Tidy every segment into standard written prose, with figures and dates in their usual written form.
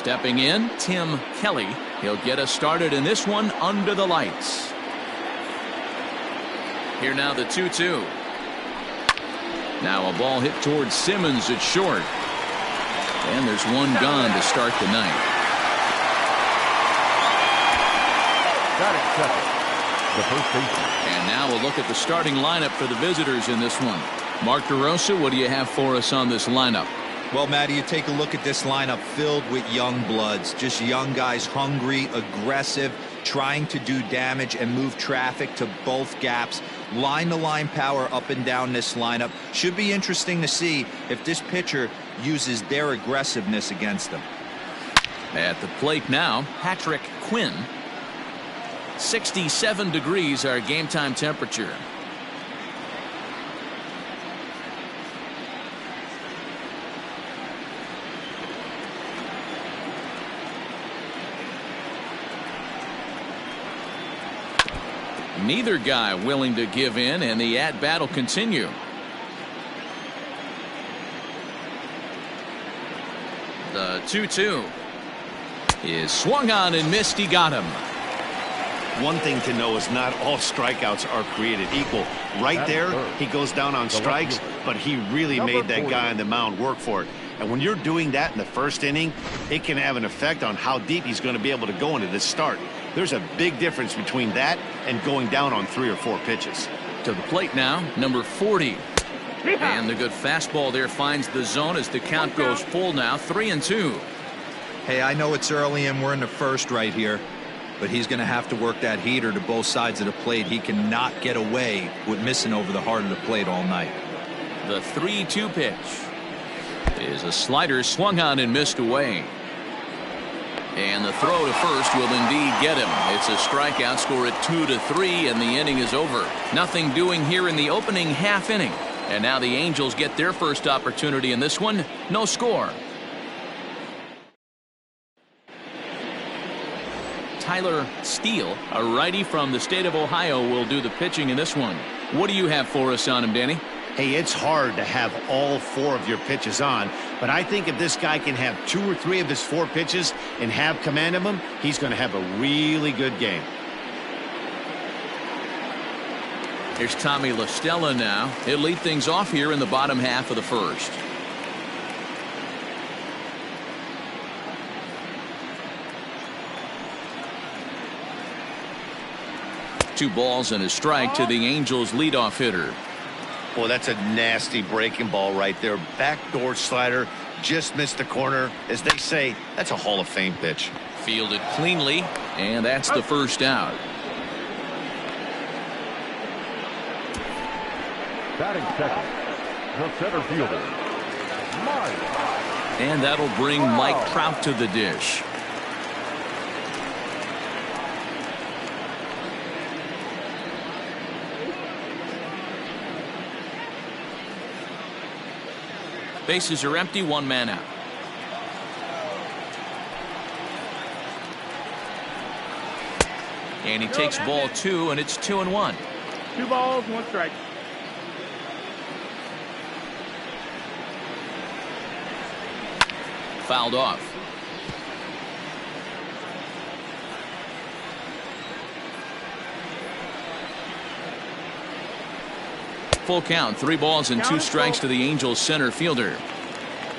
Stepping in, Tim Kelly. He'll get us started in this one under the lights. Here now the 2-2. Now a ball hit towards Simmons at short. And there's one gone to start the ninth. Got it, second. The first baseman. And now we'll look at the starting lineup for the visitors in this one. Mark DeRosa, what do you have for us on this lineup? Well, Matty, you take a look at this lineup filled with young bloods, just young guys, hungry, aggressive, trying to do damage and move traffic to both gaps. Line-to-line power up and down this lineup. Should be interesting to see if this pitcher uses their aggressiveness against them. At the plate now, Patrick Quinn. 67 degrees our game time temperature. Neither guy willing to give in, and the at-bat will continue. The 2-2 is swung on and missed. He got him. One thing to know is not all strikeouts are created equal. Right there, he goes down on strikes, but he really made that guy on the mound work for it. And when you're doing that in the first inning, it can have an effect on how deep he's going to be able to go into this start. There's a big difference between that and going down on 3 or 4 pitches. To the plate now, number 40. And the good fastball there finds the zone as the count goes full now, 3-2. Hey, I know it's early and we're in the first right here, but he's going to have to work that heater to both sides of the plate. He cannot get away with missing over the heart of the plate all night. The 3-2 pitch is a slider swung on and missed away. And the throw to first will indeed get him. It's a strikeout, score at 2-3, and the inning is over. Nothing doing here in the opening half inning. And now the Angels get their first opportunity in this one. No score. Tyler Steele, a righty from the state of Ohio, will do the pitching in this one. What do you have for us on him, Danny? Hey, it's hard to have all 4 of your pitches on, but I think if this guy can have 2 or 3 of his 4 pitches and have command of them, he's going to have a really good game. Here's Tommy La Stella now. He'll lead things off here in the bottom half of the first. Two balls and a strike to the Angels leadoff hitter. Boy, that's a nasty breaking ball right there. Backdoor slider, just missed the corner. As they say, that's a Hall of Fame pitch. Fielded cleanly, and that's the first out. Batting second, the center fielder, Mike. And that'll bring Mike Trout to the dish. Bases are empty, 1 man out. And he takes ball 2, and it's 2-1. 2 balls, 1 strike. Fouled off. Full count, 3 balls and 2 strikes to the Angels center fielder.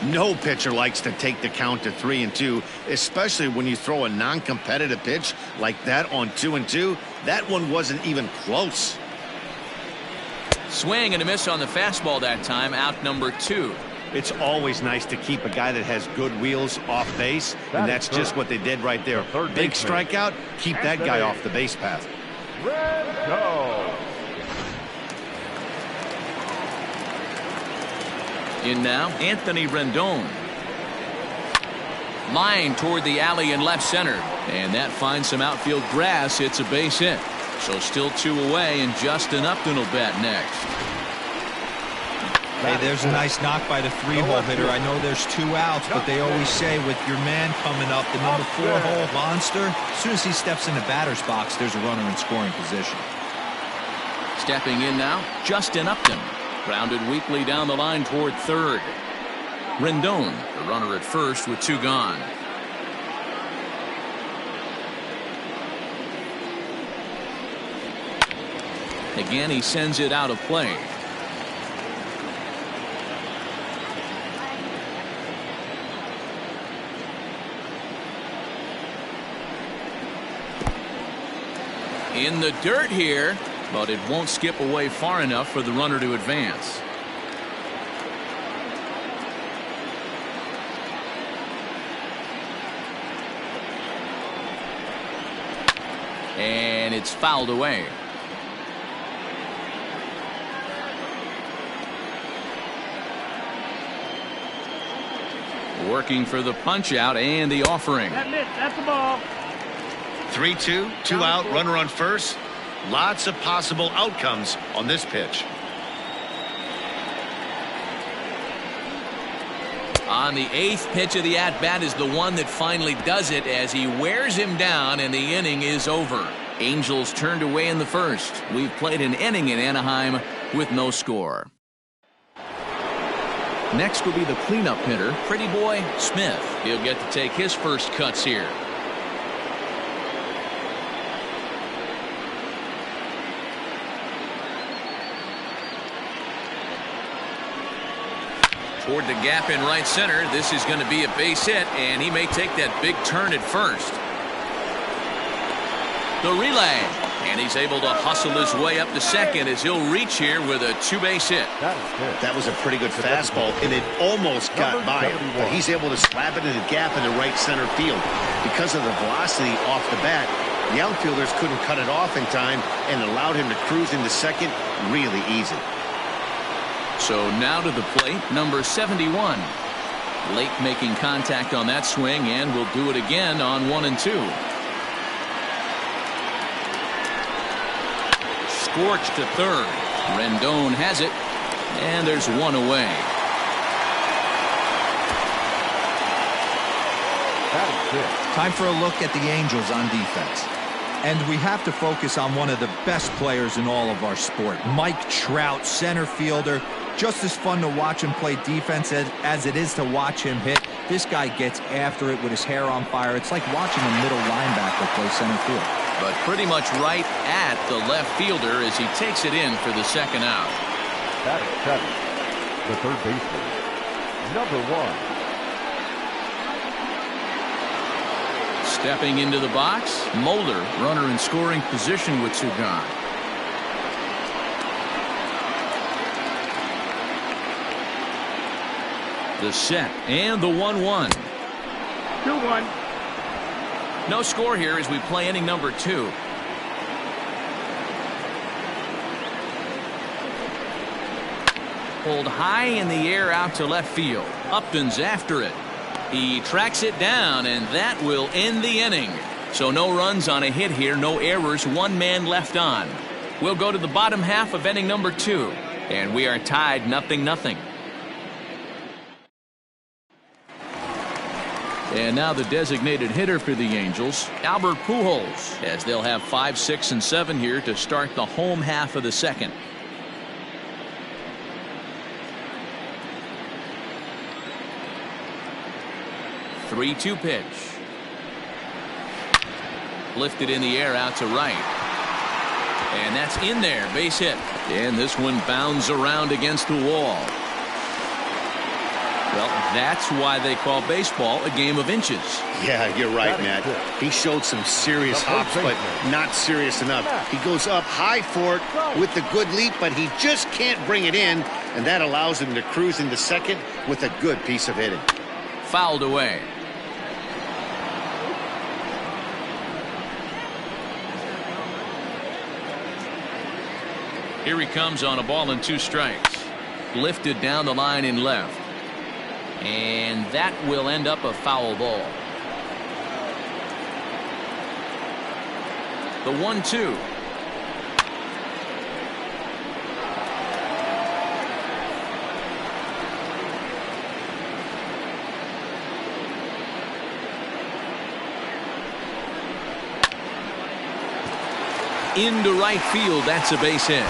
No pitcher likes to take the count to 3-2, especially when you throw a non-competitive pitch like that on 2-2. That one wasn't even close. Swing and a miss on the fastball that time, out number 2. It's always nice to keep a guy that has good wheels off base, and that's just what they did right there. Big strikeout, keep that guy off the base path. Go. In now, Anthony Rendon. Line toward the alley in left center. And that finds some outfield grass. It's a base hit. So still 2 away, and Justin Upton will bat next. Hey, there's a nice knock by the 3-hole hitter. I know there's 2 outs, but they always say with your man coming up, the number 4-hole monster, as soon as he steps in the batter's box, there's a runner in scoring position. Stepping in now, Justin Upton. Grounded weakly down the line toward third. Rendon, the runner at first with 2 gone. Again, he sends it out of play. In the dirt here, but it won't skip away far enough for the runner to advance. And it's fouled away. Working for the punch out and the offering. That's the ball. 3-2, 2 out, runner on first. Lots of possible outcomes on this pitch. On the 8th pitch of the at-bat is the one that finally does it as he wears him down and the inning is over. Angels turned away in the first. We've played an inning in Anaheim with no score. Next will be the cleanup hitter, Pretty Boy Smith. He'll get to take his first cuts here. Toward the gap in right center. This is going to be a base hit, and he may take that big turn at first. The relay, and he's able to hustle his way up to second as he'll reach here with a 2-base hit. That was a pretty good fastball, and it almost got by him. But he's able to slap it in the gap in the right center field. Because of the velocity off the bat, the outfielders couldn't cut it off in time and allowed him to cruise into second really easy. So now to the plate, number 71. Late making contact on that swing, and will do it again on 1 and 2. Scorched to third. Rendon has it, and there's one away. Time for a look at the Angels on defense. And we have to focus on one of the best players in all of our sport, Mike Trout, center fielder. Just as fun to watch him play defense as it is to watch him hit. This guy gets after it with his hair on fire. It's like watching a middle linebacker play center field. But pretty much right at the left fielder as he takes it in for the second out. That is Kevin, the third baseman, number 1. Stepping into the box, Mulder, runner in scoring position with 2 gone. The set and the 1-1. 2-1. No score here as we play inning number 2. Pulled high in the air out to left field. Upton's after it. He tracks it down, and that will end the inning. So no runs on a hit here, no errors, 1 man left on. We'll go to the bottom half of inning number 2, and we are tied 0-0. And now the designated hitter for the Angels, Albert Pujols, as they'll have 5, 6, and 7 here to start the home half of the second. The 3-2 pitch. Lifted in the air out to right. And that's in there, base hit. And this one bounds around against the wall. Well, that's why they call baseball a game of inches. Yeah, you're right, Matt. He showed some serious hops, but not serious enough. He goes up high for it with the good leap, but he just can't bring it in, and that allows him to cruise into second with a good piece of hitting. Fouled away. Here he comes on a ball and 2 strikes. Lifted down the line in left. And that will end up a foul ball. The 1-2. Into right field, that's a base hit.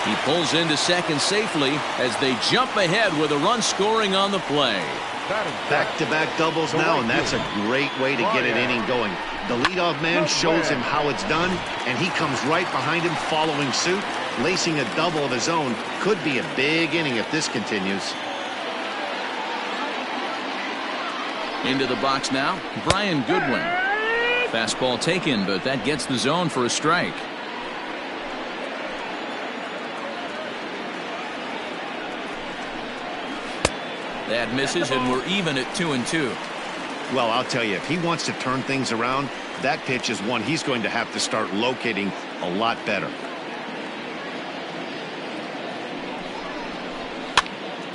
He pulls into second safely as they jump ahead with a run scoring on the play. Back-to-back doubles now, and that's a great way to get an inning going. The leadoff man shows him how it's done, and he comes right behind him following suit. Lacing a double of his own could be a big inning if this continues. Into the box now, Brian Goodwin. Fastball taken, but that gets the zone for a strike. That misses, and we're even at 2-2. Well, I'll tell you, if he wants to turn things around, that pitch is one he's going to have to start locating a lot better.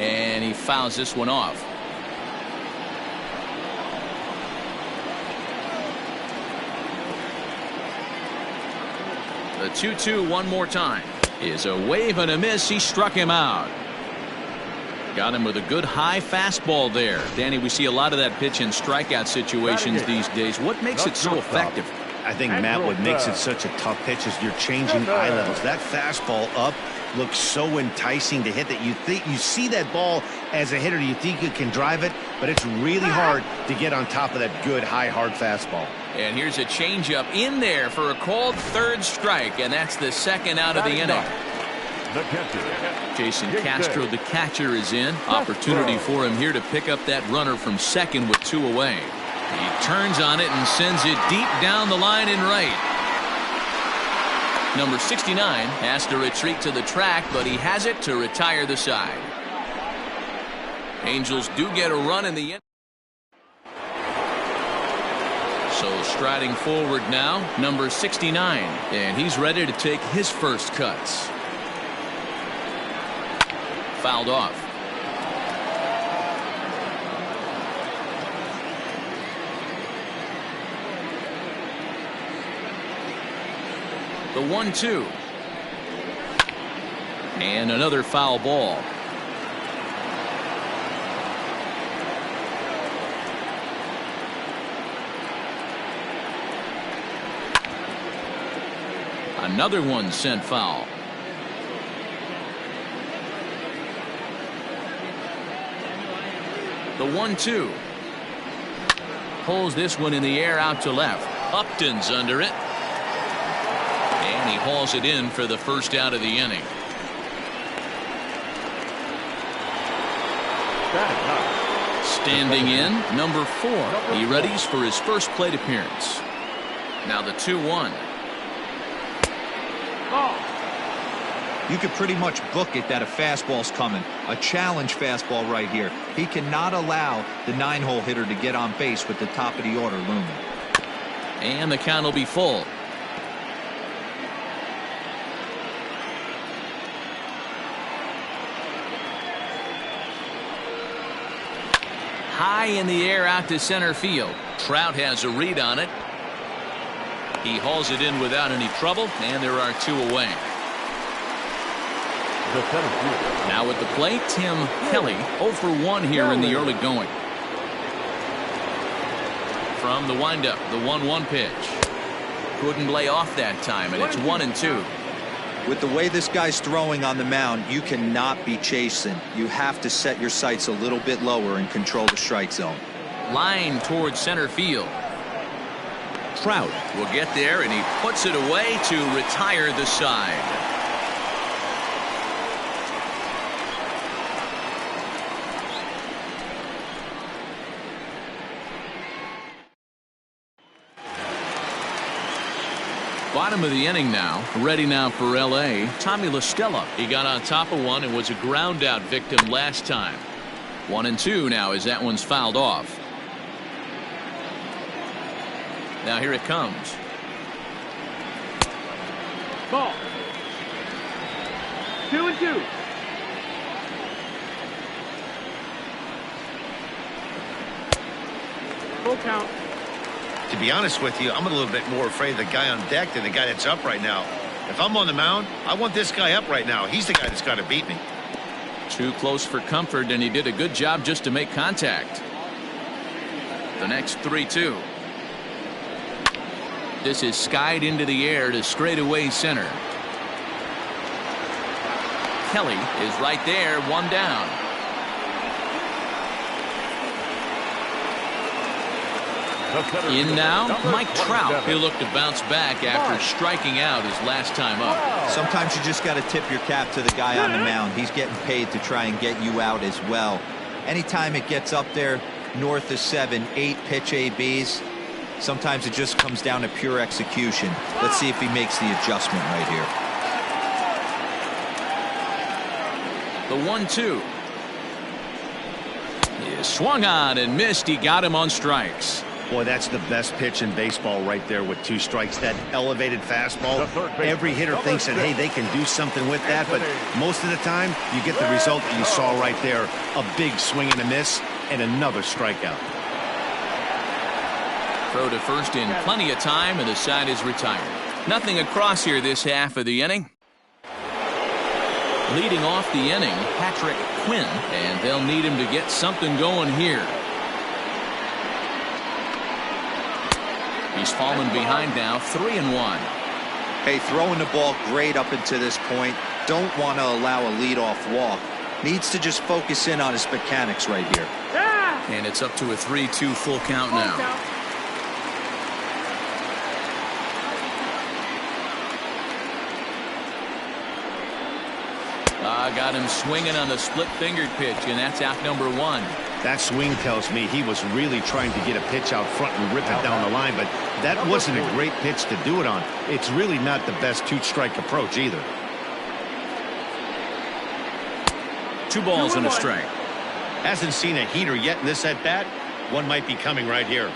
And he fouls this one off. The 2-2 one more time is a wave and a miss. He struck him out. Got him with a good high fastball there. Danny, we see a lot of that pitch in strikeout situations these days. What makes it so effective? I think, Matt, what makes it such a tough pitch is you're changing eye levels. That fastball up looks so enticing to hit that you see that ball as a hitter, you think you can drive it, but it's really hard to get on top of that good high hard fastball. And here's a changeup in there for a called third strike, and that's the second out of the inning. Jason Castro, the catcher, is in. Opportunity for him here to pick up that runner from second with 2 away. He turns on it and sends it deep down the line in right. Number 69 has to retreat to the track, but he has it to retire the side. Angels do get a run in the end. So striding forward now, number 69, and he's ready to take his first cuts. Fouled off. The 1-2. And another foul ball. Another one sent foul. The 1-2. Pulls this one in the air out to left. Upton's under it. And he hauls it in for the first out of the inning. Standing in, number 4. He readies for his first plate appearance. Now the 2-1. You could pretty much book it that a fastball's coming. A challenge fastball right here. He cannot allow the 9-hole hitter to get on base with the top of the order looming. And the count will be full. High in the air out to center field. Trout has a read on it. He hauls it in without any trouble, and there are 2 away. Now at the plate, Tim Kelly, 0 for 1 here in the early going. From the windup, the 1-1 pitch. Couldn't lay off that time, and it's 1-2. With the way this guy's throwing on the mound, you cannot be chasing. You have to set your sights a little bit lower and control the strike zone. Line towards center field. Trout will get there, and he puts it away to retire the side. Bottom of the inning now. Ready now for L.A. Tommy La Stella. He got on top of one and was a ground out victim last time. 1-2 now as that one's fouled off. Now here it comes. Ball. 2-2. Full count. To be honest with you, I'm a little bit more afraid of the guy on deck than the guy that's up right now. If I'm on the mound, I want this guy up right now. He's the guy that's got to beat me. Too close for comfort, and he did a good job just to make contact. The next 3-2. This is skied into the air to straightaway center. Kelly is right there, 1 down. In now, Mike Trout. He'll look to bounce back after striking out his last time up. Sometimes you just got to tip your cap to the guy on the mound. He's getting paid to try and get you out as well. Anytime it gets up there north of 7, 8 pitch ABs, sometimes it just comes down to pure execution. Let's see if he makes the adjustment right here. The 1-2 is swung on and missed. He got him on strikes. Boy, that's the best pitch in baseball right there with 2 strikes. That elevated fastball. Every hitter thinks that, hey, they can do something with that, but most of the time you get the result that you saw right there. A big swing and a miss and another strikeout. Throw to first in plenty of time, and the side is retired. Nothing across here this half of the inning. Leading off the inning, Patrick Quinn, and they'll need him to get something going here. He's fallen behind now, 3-1. Hey, throwing the ball great up until this point. Don't want to allow a leadoff walk. Needs to just focus in on his mechanics right here. And it's up to a 3-2 full count now. Got him swinging on the split-fingered pitch, and that's out number 1. That swing tells me he was really trying to get a pitch out front and rip it down the line, but that wasn't a great pitch to do it on. It's really not the best 2-strike approach either. 2 balls and a strike. Hasn't seen a heater yet in this at-bat. One might be coming right here.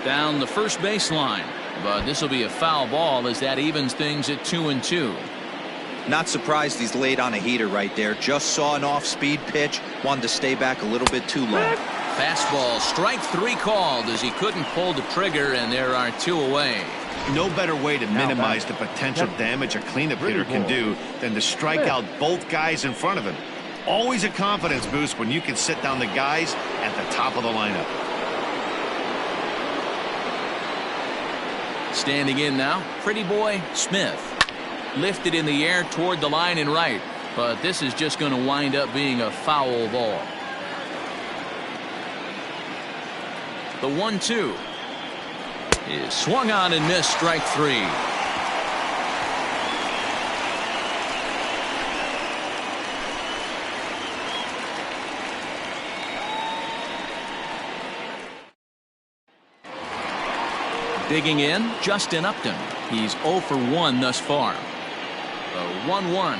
Down the first baseline. But this will be a foul ball as that evens things at 2-2. Not surprised he's laid on a heater right there. Just saw an off-speed pitch. Wanted to stay back a little bit too long. Fastball, strike 3 called as he couldn't pull the trigger, and there are 2 away. No better way to minimize the potential damage a cleanup hitter can do than to strike out both guys in front of him. Always a confidence boost when you can sit down the guys at the top of the lineup. Standing in now, Pretty Boy Smith. Lifted in the air toward the line and right, but this is just going to wind up being a foul ball. The 1-2 is swung on and missed, strike 3. Digging in, Justin Upton. He's 0 for 1 thus far. The 1-1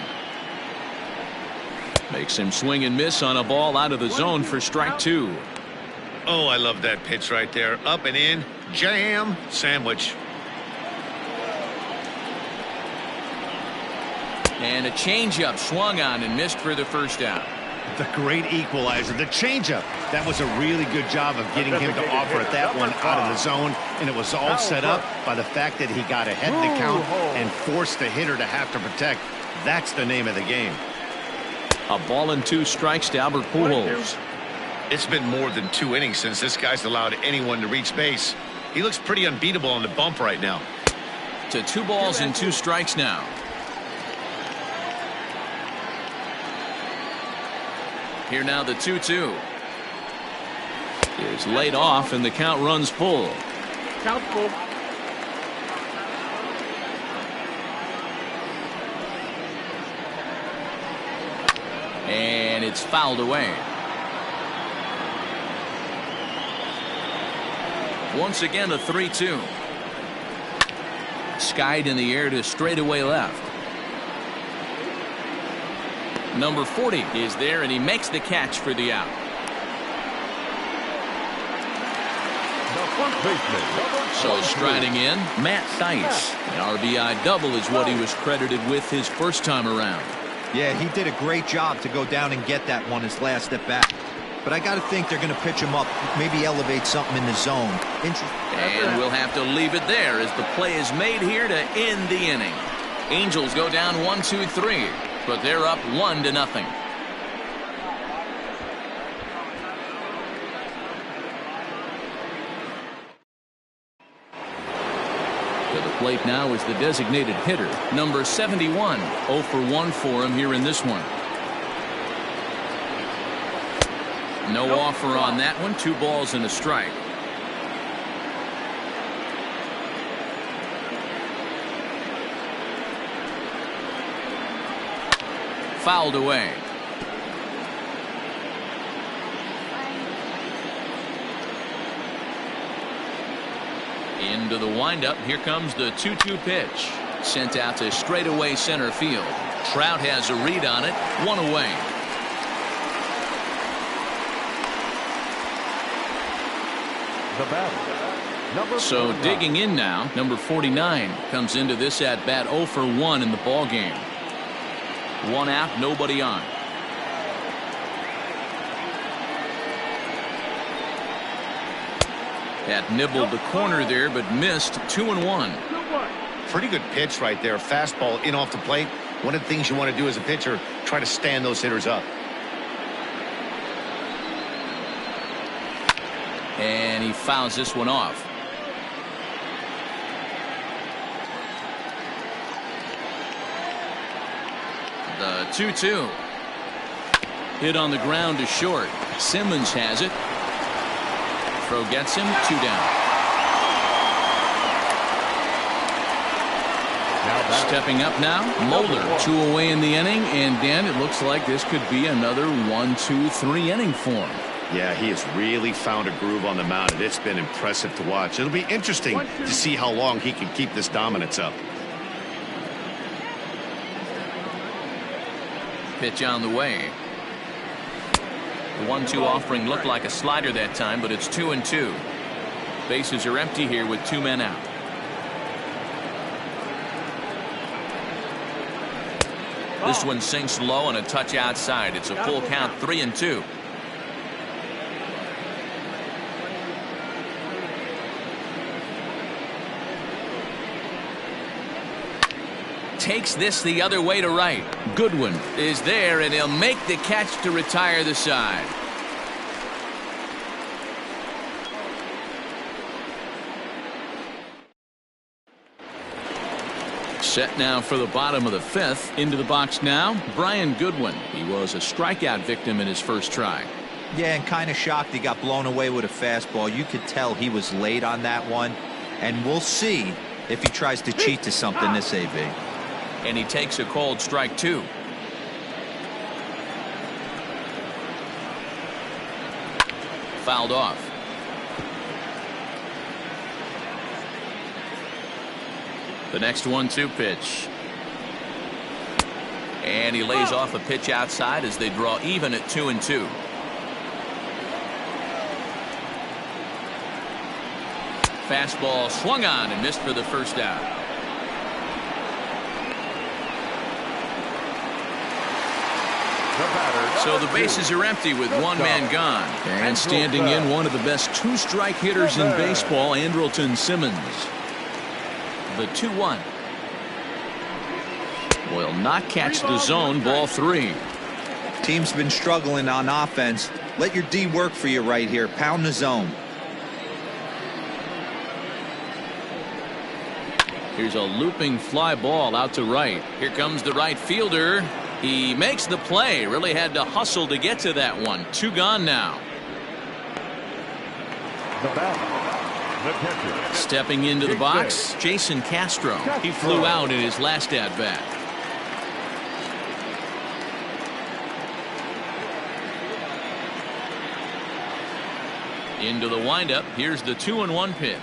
makes him swing and miss on a ball out of the zone for strike 2. Oh, I love that pitch right there. Up and in, jam, sandwich. And a changeup swung on and missed for the first out. The great equalizer, the changeup. That was a really good job of getting him to offer at that one out of the zone, and it was all set up by the fact that he got ahead of the count and forced the hitter to have to protect. That's the name of the game. A ball and 2 strikes to Albert Pujols. It's been more than 2 innings since this guy's allowed anyone to reach base. He looks pretty unbeatable on the bump right now. To 2 balls and 2 strikes now. Here now the 2-2 is laid off and the count runs full. Count full. And it's fouled away. Once again a 3-2. Skied in the air to straightaway left. Number 40 is there, and he makes the catch for the out. So striding in, Matt Thaiss. An RBI double is what he was credited with his first time around. Yeah, he did a great job to go down and get that one his last at bat. But I got to think they're going to pitch him up, maybe elevate something in the zone. And we'll have to leave it there as the play is made here to end the inning. Angels go down 1-2-3. But they're up 1-0. To the plate now is the designated hitter, number 71. 0 for 1 for him here in this one. No offer on that one. 2 balls and a strike. Fouled away. Into the windup. Here comes the 2-2 pitch. Sent out to straightaway center field. Trout has a read on it. 1 away. The batter, number So 49. digging in now, number 49 comes into this at bat 0 for 1 in the ball game. 1 out, nobody on. That nibbled the corner there, but missed. 2-1. Pretty good pitch right there. Fastball in off the plate. One of the things you want to do as a pitcher, try to stand those hitters up. And he fouls this one off. The 2-2. Hit on the ground to short. Simmons has it. Throw gets him. 2 down. Stepping up now, Mulder. 2 away in the inning, and Dan, it looks like this could be another 1-2-3 inning for him. Yeah, he has really found a groove on the mound, and it's been impressive to watch. It'll be interesting to see how long he can keep this dominance up. Pitch on the way. The 1-2 offering looked like a slider that time, but it's 2-2. Bases are empty here with 2 men out. This one sinks low and a touch outside. It's a full count, 3-2. Takes this the other way to right. Goodwin is there, and he'll make the catch to retire the side. Set now for the bottom of the 5th. Into the box now, Brian Goodwin. He was a strikeout victim in his first try. Yeah, and kind of shocked he got blown away with a fastball. You could tell he was late on that one, and we'll see if he tries to cheat to something this AB. And he takes a cold strike 2. Fouled off. The next 1-2 pitch. And he lays off a pitch outside as they draw even at 2-2. Fastball swung on and missed for the first out. So the bases are empty with 1 man gone. And standing in, one of the best 2-strike hitters in baseball, Andrelton Simmons. The 2-1. Will not catch the zone. Ball 3. Team's been struggling on offense. Let your D work for you right here. Pound the zone. Here's a looping fly ball out to right. Here comes the right fielder. He makes the play. Really had to hustle to get to that one. 2 gone now. The batter, the catcher. Stepping into the box, Jason Castro. He flew out in his last at bat. Into the windup. Here's the 2-1 pitch.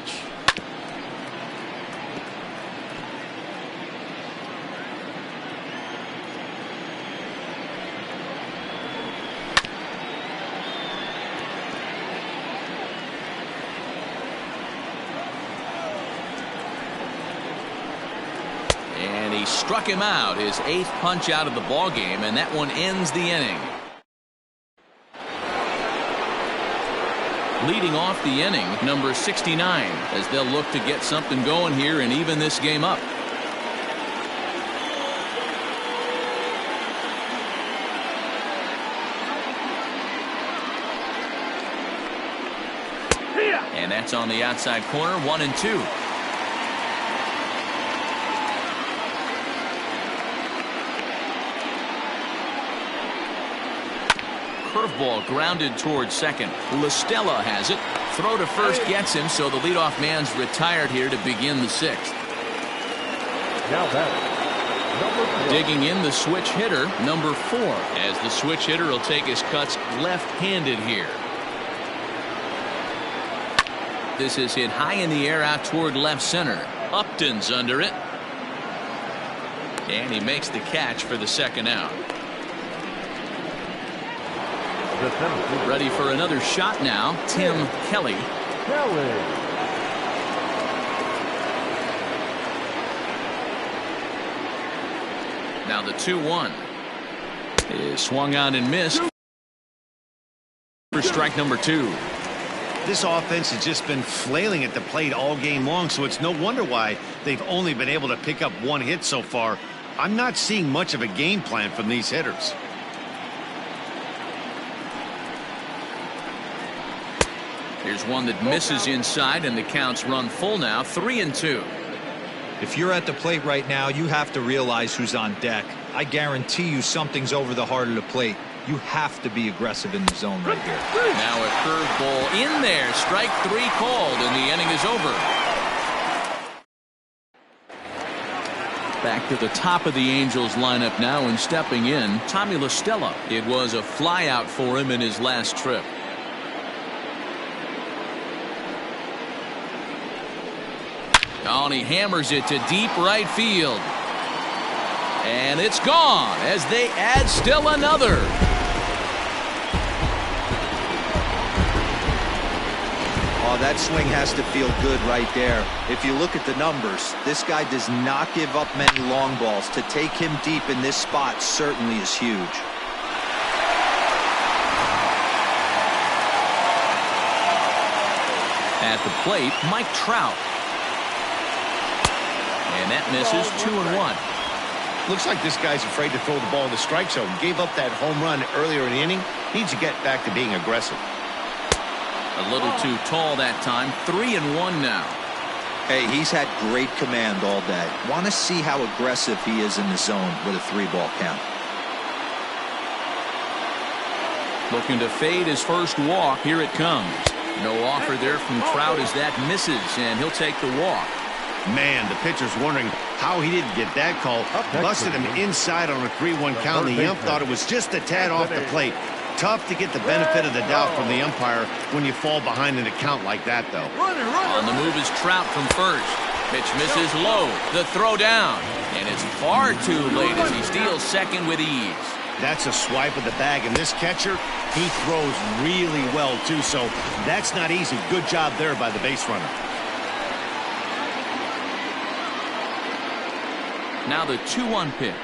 And he struck him out, his 8th punch out of the ball game, and that one ends the inning. Leading off the inning, number 69, as they'll look to get something going here and even this game up. And that's on the outside corner, 1-2. curveball grounded towards second. LaStella has it. Throw to first gets him, so the leadoff man's retired here to begin the sixth. Now batting, number 4. Digging in the switch hitter, number 4, as the switch hitter will take his cuts left-handed here. This is hit high in the air out toward left center. Upton's under it. And he makes the catch for the second out. The center fielder, Ready for another shot now, Tim Kelly. Kelly. Now the 2-1 is swung on and missed for strike number 2. This offense has just been flailing at the plate all game long, so it's no wonder why they've only been able to pick up 1 hit so far. I'm not seeing much of a game plan from these hitters. Here's one that misses inside, and the count's run full now, 3-2. If you're at the plate right now, you have to realize who's on deck. I guarantee you something's over the heart of the plate. You have to be aggressive in the zone right here. Now a curveball in there. Strike 3 called, and the inning is over. Back to the top of the Angels lineup now, and stepping in, Tommy LaStella. It was a flyout for him in his last trip. Oh, and he hammers it to deep right field. And it's gone as they add still another. Oh, that swing has to feel good right there. If you look at the numbers, this guy does not give up many long balls. To take him deep in this spot certainly is huge. At the plate, Mike Trout. And that misses 2-1. Looks like this guy's afraid to throw the ball in the strike zone. Gave up that home run earlier in the inning. Needs to get back to being aggressive. A little too tall that time. 3-1 now. Hey, he's had great command all day. Want to see how aggressive he is in the zone with a 3-ball count. Looking to fade his first walk. Here it comes. No offer there from Trout as that misses, and he'll take the walk. Man, the pitcher's wondering how he didn't get that call. Busted him inside on a 3-1 count. The ump thought it was just a tad off the plate. Tough to get the benefit of the doubt from the umpire when you fall behind in a count like that, though. On the move is Trout from first. Pitch misses low. The throw down. And it's far too late as he steals second with ease. That's a swipe of the bag, and this catcher, he throws really well, too, so that's not easy. Good job there by the base runner. Now the 2-1 pitch.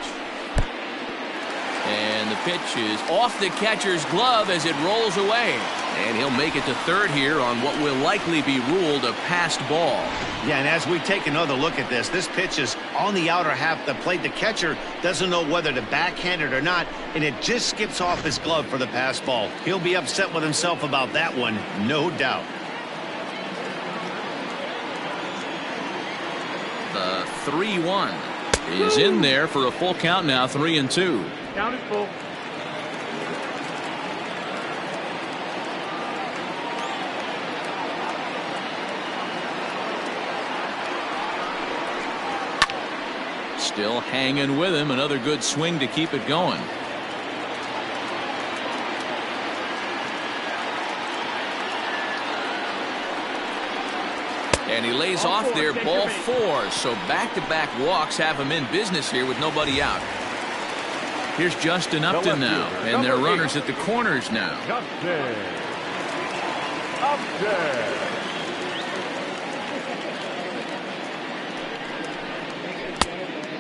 And the pitch is off the catcher's glove as it rolls away. And he'll make it to third here on what will likely be ruled a passed ball. Yeah, and as we take another look at this pitch is on the outer half of the plate. The catcher doesn't know whether to backhand it or not, and it just skips off his glove for the pass ball. He'll be upset with himself about that one, no doubt. The 3-1 is in there for a full count now, 3-2. Count is full. Still hanging with him. Another good swing to keep it going. And he lays off there, ball 4. So back-to-back walks have him in business here with nobody out. Here's Justin Upton now, and their runners at the corners now. Upton.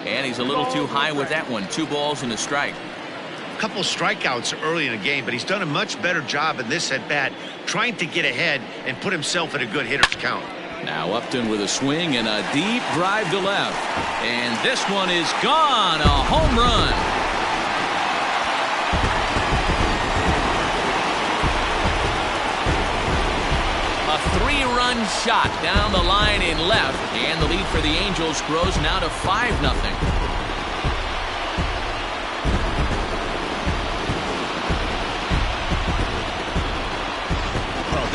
And he's a little too high with that one. 2 balls and a strike. A couple strikeouts early in the game, but he's done a much better job in this at-bat, trying to get ahead and put himself in a good hitter's count. Now Upton with a swing and a deep drive to left. And this one is gone. A home run. A 3-run shot down the line in left. And the lead for the Angels grows now to 5-0.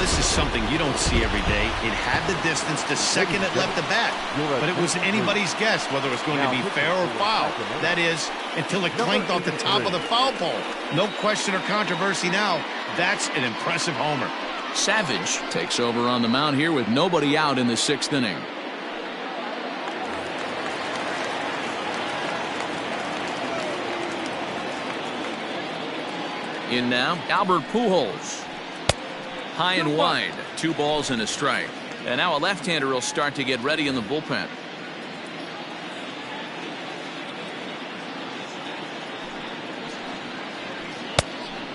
This is something you don't see every day. It had the distance to second it left the bat. But it was anybody's guess whether it was going to be fair or foul. That is, until it clanked off the top of the foul pole. No question or controversy now. That's an impressive homer. Savage takes over on the mound here with nobody out in the 6th inning. In now, Albert Pujols. High and wide, 2 balls and a strike. And now a left-hander will start to get ready in the bullpen.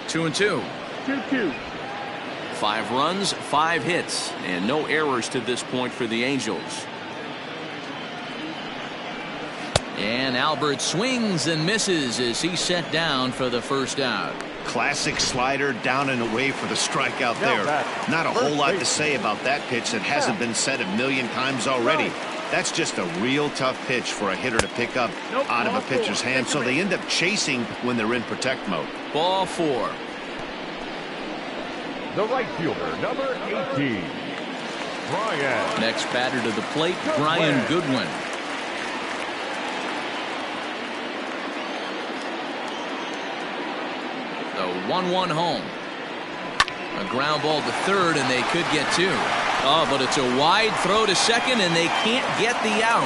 Two and two. 2-2. 5 runs, 5 hits, and no errors to this point for the Angels. And Albert swings and misses as he's set down for the first out. Classic slider down and away for the strikeout there. Not a whole lot to say about that pitch that hasn't been said a million times already. That's just a real tough pitch for a hitter to pick up out of a pitcher's hand, so they end up chasing when they're in protect mode. Ball 4. The right fielder, number 18, Brian. Next batter to the plate, Brian Goodwin. The 1-1 home. A ground ball to third, and they could get 2. Oh, but it's a wide throw to second, and they can't get the out.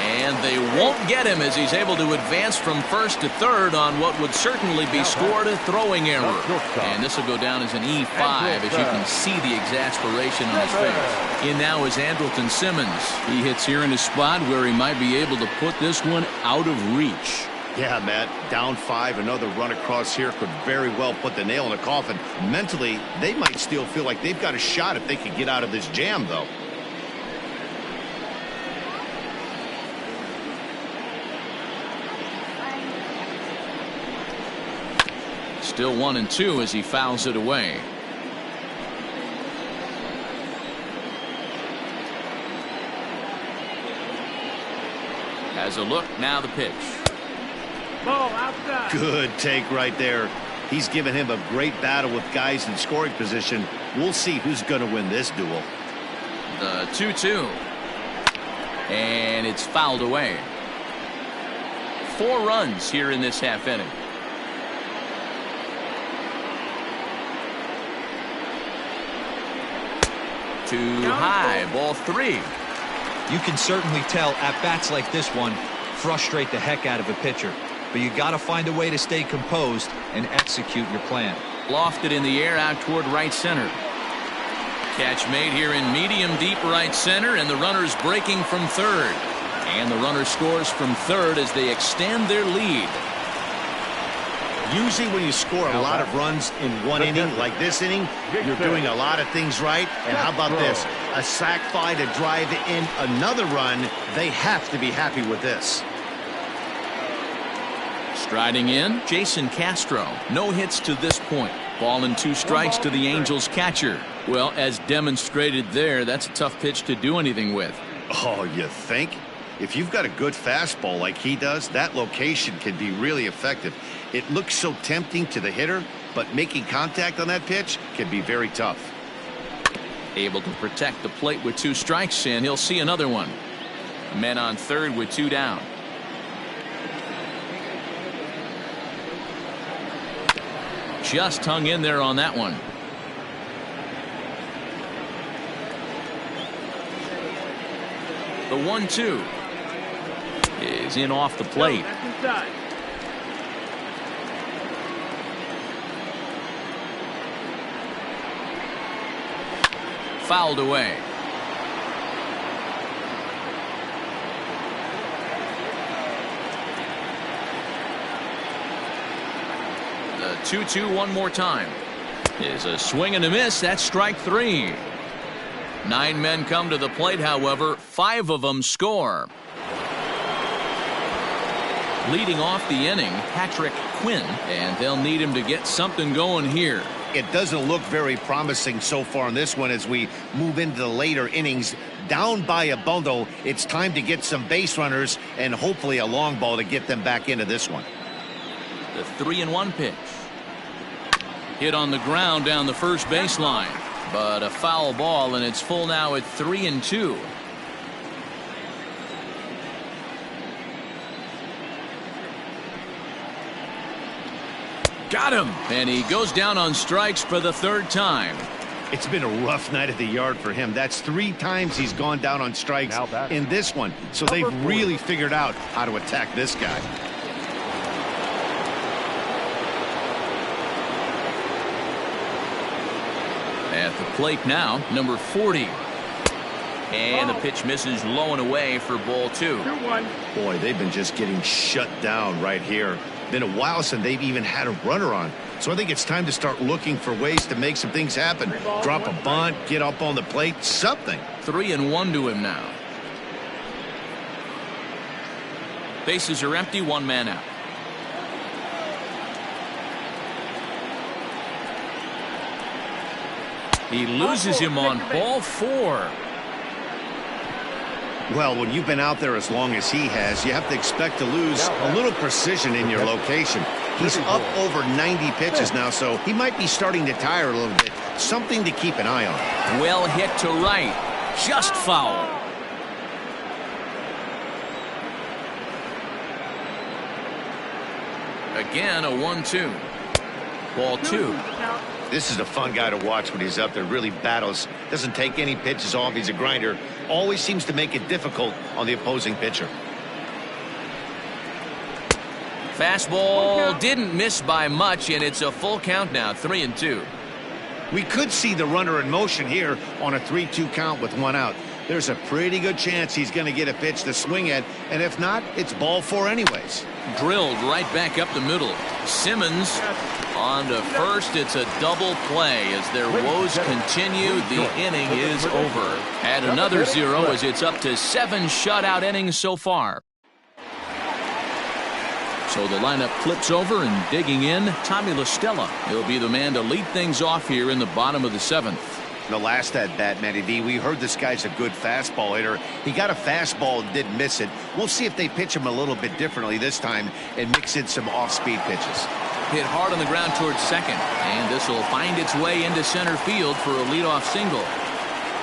And they won't get him as he's able to advance from first to third on what would certainly be scored a throwing error. And this will go down as an E5 as you can see the exasperation on his face. In now is Andrelton Simmons. He hits here in a spot where he might be able to put this one out of reach. Yeah, Matt, down 5, another run across here could very well put the nail in the coffin. Mentally, they might still feel like they've got a shot if they could get out of this jam, though. Still 1-2 as he fouls it away. Has a look, now the pitch. Ball outside. Good take right there. He's given him a great battle with guys in scoring position. We'll see who's going to win this duel. The 2-2. And it's fouled away. 4 runs here in this half inning. Too high, ball 3. You can certainly tell at bats like this one frustrate the heck out of a pitcher. But you got to find a way to stay composed and execute your plan. Lofted in the air out toward right center. Catch made here in medium deep right center, and the runner's breaking from third. And the runner scores from third as they extend their lead. Usually when you score a lot of runs in one inning like this inning, you're doing a lot of things right. And how about this? A sac fly to drive in another run. They have to be happy with this. Striding in, Jason Castro. No hits to this point. Ball and 2 strikes to the Angels catcher. Well, as demonstrated there, that's a tough pitch to do anything with. Oh, you think? If you've got a good fastball like he does, that location can be really effective. It looks so tempting to the hitter, but making contact on that pitch can be very tough. Able to protect the plate with 2 strikes, and he'll see another one. Men on third with 2 down. Just hung in there on that one. The 1-2 is in off the plate. Fouled away. The 2-2 one more time is a swing and a miss. That's strike 3. 9 men come to the plate, however, 5 of them score. Leading off the inning, Patrick Quinn, and they'll need him to get something going here. It doesn't look very promising so far in this one as we move into the later innings. Down by a bundle, it's time to get some base runners and hopefully a long ball to get them back into this one. The 3-1 pitch. Hit on the ground down the first baseline, but a foul ball, and it's full now at 3-2. Got him, and he goes down on strikes for the third time. It's been a rough night at the yard for him. That's 3 times he's gone down on strikes in this one. So they've really figured out how to attack this guy. At the plate now, number 40. And the pitch misses low and away for ball 2. 2-1. Boy, they've been just getting shut down right here. Been a while since they've even had a runner on. So I think it's time to start looking for ways to make some things happen. Drop a bunt, get up on the plate, something. 3-1 to him now. Bases are empty, 1 man out. He loses him on ball 4. Well, when you've been out there as long as he has, you have to expect to lose a little precision in your location. He's up over 90 pitches now, so he might be starting to tire a little bit. Something to keep an eye on. Well hit to right. Just foul. Again, a 1-2. Ball 2. This is a fun guy to watch when he's up there. Really battles. Doesn't take any pitches off. He's a grinder. Always seems to make it difficult on the opposing pitcher. Fastball didn't miss by much, and it's a full count now, 3-2. We could see the runner in motion here on a 3-2 count with 1 out. There's a pretty good chance he's going to get a pitch to swing at, and if not, it's ball 4 anyways. Drilled right back up the middle. Simmons on to first. It's a double play as their woes continue. The inning is over. Add another 0 as it's up to 7 shutout innings so far. So the lineup flips over, and digging in, Tommy La Stella. He'll be the man to lead things off here in the bottom of the 7th. The last at bat, Matty V, we heard this guy's a good fastball hitter. He got a fastball and didn't miss it. We'll see if they pitch him a little bit differently this time and mix in some off-speed pitches. Hit hard on the ground towards second, and this will find its way into center field for a leadoff single.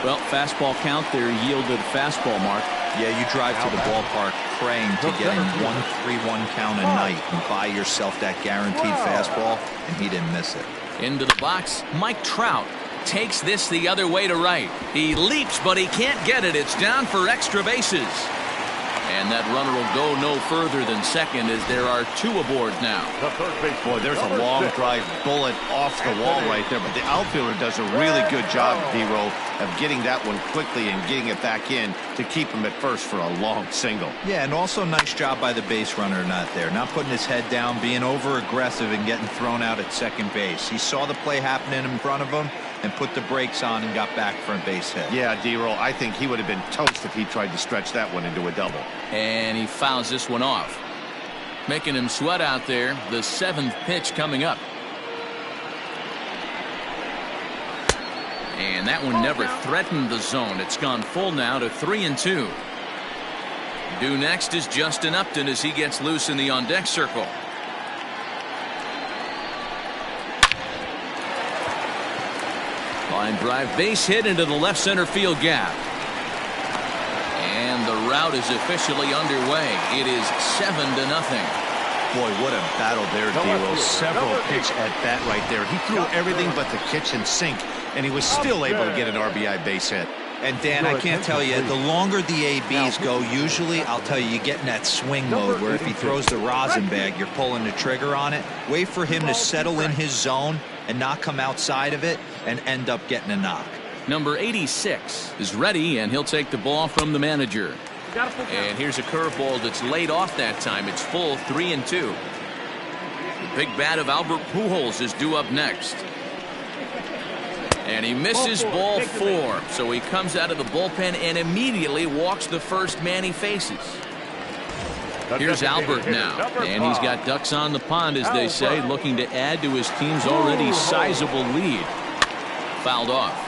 Well, fastball count there yielded fastball, Mark. Yeah, you drive to the ballpark praying to getting 1-3-1 count a night and buy yourself that guaranteed fastball, and he didn't miss it. Into the box, Mike Trout takes this the other way to right. He leaps, but he can't get it. It's down for extra bases. And that runner will go no further than second as there are 2 aboard now. Boy, there's a long drive bullet off the wall right there, but the outfielder does a really good job, D-Roll, of getting that one quickly and getting it back in to keep him at first for a long single. Yeah, and also nice job by the base runner not there. Not putting his head down, being over-aggressive and getting thrown out at second base. He saw the play happening in front of him and put the brakes on and got back for a base hit. Yeah, D-Roll, I think he would have been toast if he tried to stretch that one into a double. And he fouls this one off. Making him sweat out there. The 7th pitch coming up. And that one never threatened the zone. It's gone full now to 3-2. Due next is Justin Upton as he gets loose in the on-deck circle. Line drive base hit into the left center field gap. And the route is officially underway. It is 7-0. Boy, what a battle there, D-Roll. Several pitch at bat right there. He threw everything but the kitchen sink, and he was still able to get an RBI base hit. And Dan, I can't tell you, the longer the ABs go, usually, I'll tell you, you get in that swing mode where if he throws the rosin bag, you're pulling the trigger on it. Wait for him to settle in his zone and not come outside of it and end up getting a knock. Number 86 is ready, and he'll take the ball from the manager. And here's a curveball that's laid off that time. It's full, 3-2. The big bat of Albert Pujols is due up next. And he misses ball 4. So he comes out of the bullpen and immediately walks the first man he faces. Here's Albert now, and he's got ducks on the pond, as they say, looking to add to his team's already sizable lead. Fouled off.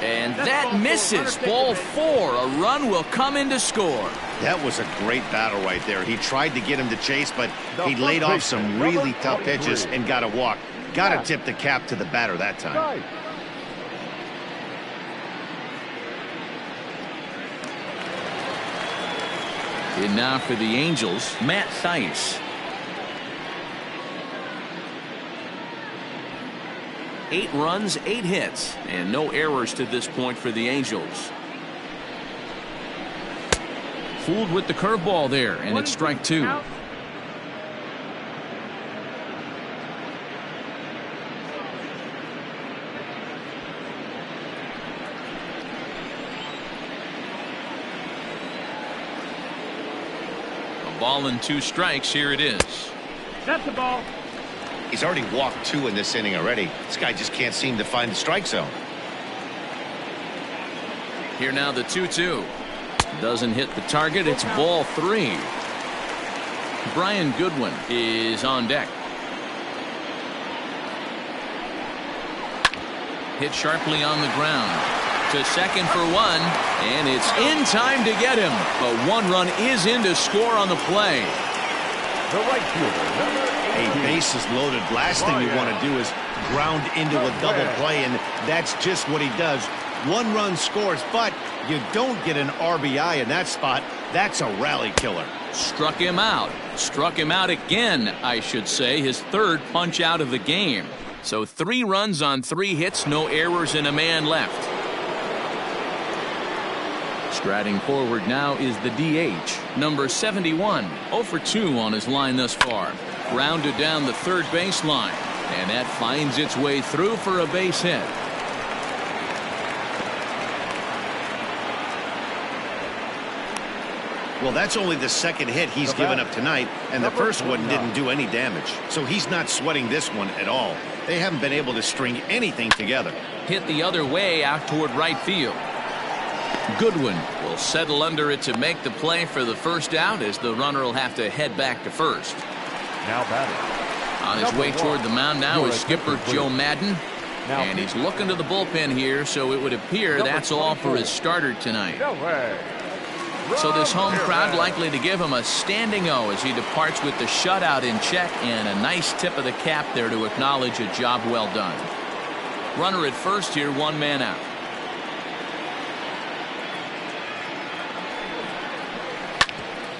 And that misses. Ball 4. A run will come in to score. That was a great battle right there. He tried to get him to chase, but he laid off some really tough pitches and got a walk. Got to tip the cap to the batter that time. And now for the Angels, Matt Thaiss. 8 runs, 8 hits, and no errors to this point for the Angels. Fooled with the curveball there, and it's strike 2. A ball and 2 strikes. Here it is. That's the ball. He's already walked 2 in this inning already. This guy just can't seem to find the strike zone. Here now the 2-2. Doesn't hit the target. It's ball 3. Brian Goodwin is on deck. Hit sharply on the ground. To second for 1. And it's in time to get him. A 1-run is in to score on the play. The right fielder, number 18. A bases loaded. Last thing you want to do is ground into a double play, and that's just what he does. 1-run scores, but you don't get an RBI in that spot. That's a rally killer. Struck him out. Struck him out again, I should say. His 3rd punch out of the game. So 3 runs on 3 hits, no errors, and a man left. Striding forward now is the DH, number 71. 0 for 2 on his line thus far. Grounded down the 3rd baseline, and that finds its way through for a base hit. Well, that's only the 2nd hit he's given up tonight, and the first one didn't do any damage. So he's not sweating this one at all. They haven't been able to string anything together. Hit the other way out toward right field. Goodwin will settle under it to make the play for the first out, as the runner will have to head back to first. Now batting. On his way toward the mound now is skipper Joe Madden. And he's looking to the bullpen here, so it would appear that's all for his starter tonight. So this home crowd likely to give him a standing O as he departs with the shutout in check, and a nice tip of the cap there to acknowledge a job well done. Runner at first here, 1 man out.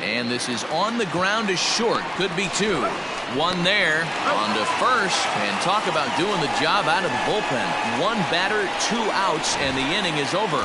And this is on the ground is short. Could be 2. 1 there on to first, and talk about doing the job out of the bullpen. 1 batter, 2 outs, and the inning is over.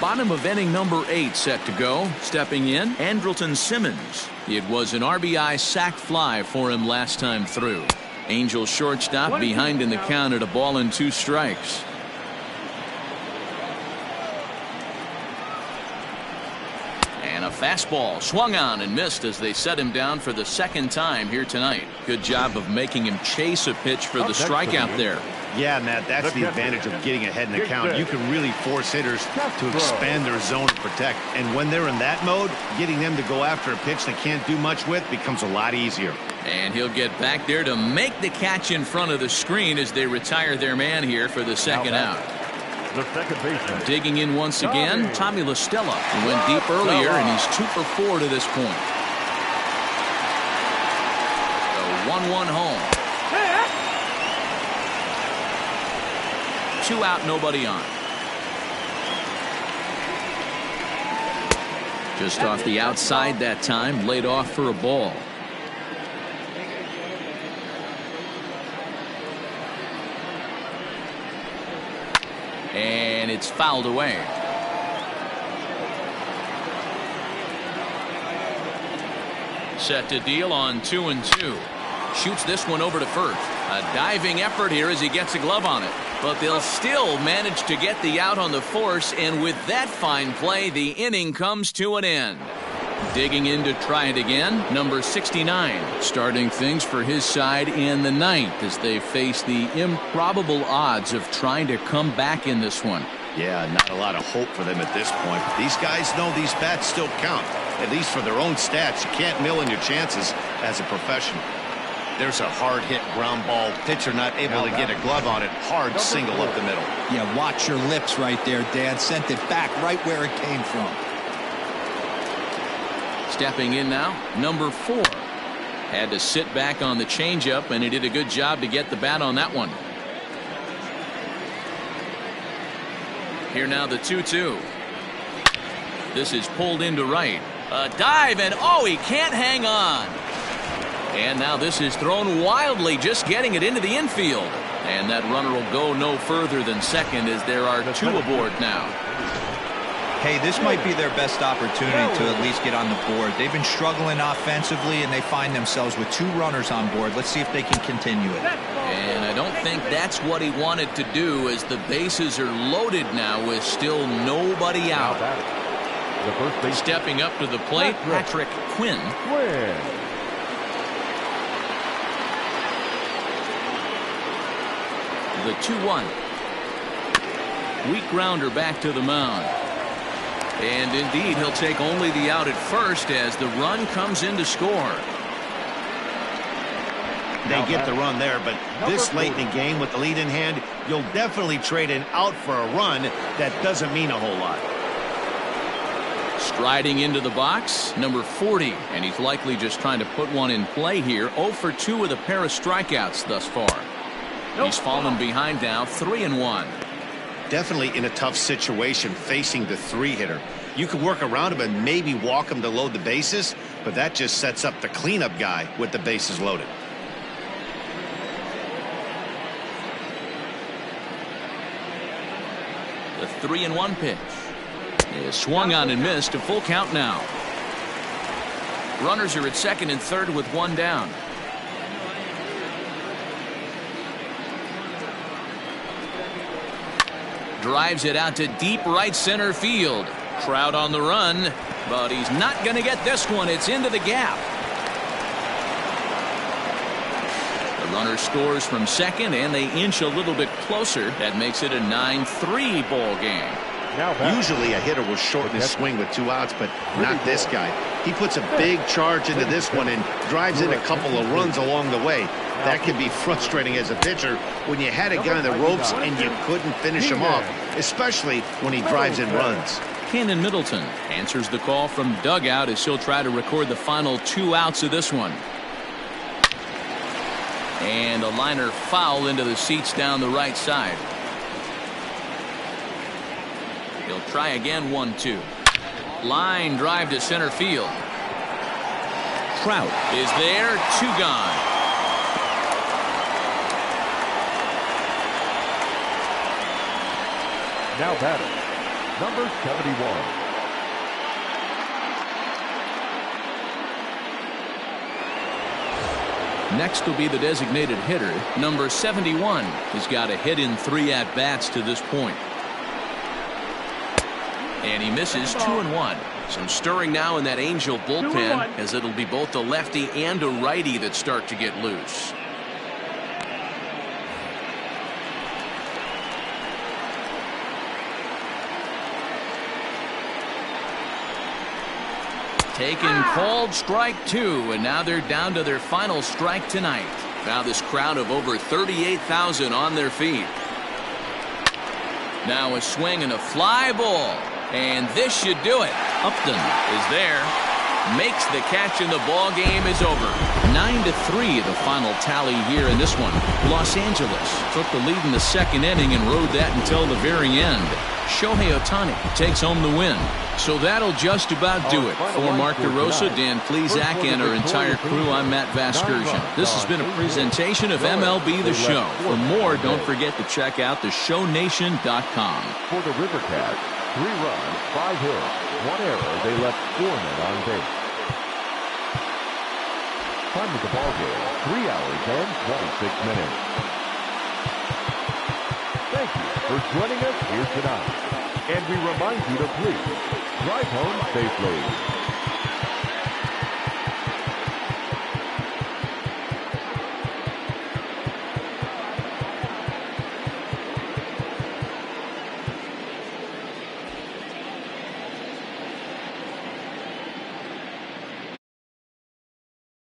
Bottom of inning number 8 set to go. Stepping in, Andrelton Simmons. It was an RBI sac fly for him last time through. Angels shortstop behind in the count at a ball and 2 strikes. And a fastball swung on and missed as they set him down for the 2nd time here tonight. Good job of making him chase a pitch for the strikeout there. Yeah, Matt, that's the advantage of getting ahead in the count. You can really force hitters to expand their zone to protect. And when they're in that mode, getting them to go after a pitch they can't do much with becomes a lot easier. And he'll get back there to make the catch in front of the screen as they retire their man here for the 2nd out. The second baseman. Digging in once again, Tommy La Stella. He went deep earlier, and he's 2 for 4 to this point. The 1-1 home. 2 out, nobody on. Just off the outside that time, laid off for a ball. And it's fouled away. Set to deal on 2-2. Shoots this one over to first. A diving effort here as he gets a glove on it. But they'll still manage to get the out on the force, and with that fine play, the inning comes to an end. Digging in to try it again, number 69, starting things for his side in the 9th as they face the improbable odds of trying to come back in this one. Yeah, not a lot of hope for them at this point. These guys know these bats still count, at least for their own stats. You can't mill in your chances as a professional. There's a hard hit ground ball. Pitcher not able to get a glove on it. Hard single up the middle. Yeah, watch your lips right there, Dan. Sent it back right where it came from. Stepping in now, number 4. Had to sit back on the changeup, and he did a good job to get the bat on that one. Here now the 2-2. This is pulled into right. A dive, and oh, he can't hang on. And now this is thrown wildly, just getting it into the infield. And that runner will go no further than second as there are 2 aboard now. Hey, this might be their best opportunity to at least get on the board. They've been struggling offensively, and they find themselves with 2 runners on board. Let's see if they can continue it. And I don't think that's what he wanted to do, as the bases are loaded now with still nobody out. The first base Stepping up to the plate, Patrick Quinn. The 2-1. Weak grounder back to the mound. And indeed, he'll take only the out at first as the run comes in to score. They get the run there, but this late in the game with the lead in hand, you'll definitely trade an out for a run. That doesn't mean a whole lot. Striding into the box, number 40, and he's likely just trying to put one in play here. 0 for 2 with a pair of strikeouts thus far. He's fallen behind now, 3-1. Definitely in a tough situation facing the 3-hitter. You can work around him and maybe walk him to load the bases, but that just sets up the cleanup guy with the bases loaded. The 3-1 pitch is swung on and missed. A full count now. Runners are at second and third with 1 down. Drives it out to deep right center field. Trout on the run, but he's not going to get this one. It's into the gap. The runner scores from second, and they inch a little bit closer. That makes it a 9-3 ball game. Usually a hitter will shorten his swing with 2 outs, but not this guy. He puts a big charge into this one and drives in a couple of runs along the way. That can be frustrating as a pitcher when you had a guy on the ropes and you couldn't finish him off, especially when he drives in runs. Cannon Middleton answers the call from dugout as he'll try to record the final 2 outs of this one. And a liner foul into the seats down the right side. He'll try again, 1-2. Line drive to center field. Trout is there, 2 gone. Now batting, number 71. Next will be the designated hitter, number 71. He's got a hit in 3 at-bats to this point. And he misses 2-1. Some stirring now in that Angel bullpen, as it'll be both a lefty and a righty that start to get loose. Taken, called, strike 2, and now they're down to their final strike tonight. Now this crowd of over 38,000 on their feet. Now a swing and a fly ball, and this should do it. Upton is there, makes the catch, and the ball game is over. 9-3 the final tally here in this one. Los Angeles took the lead in the second inning and rode that until the very end. Shohei Ohtani takes home the win. So that'll just about do it. For Mark DeRosa, Dan Plesac, and our entire crew, I'm Matt Vasgersian. This has been a presentation of MLB The Show. For more, don't forget to check out theshownation.com. For the River Cats, 3 runs, 5 hits, 1 error. They left 4 men on base. Time of the ball game, 3 hours and 26 minutes. Thank you for joining us here tonight. And we remind you to please drive home safely.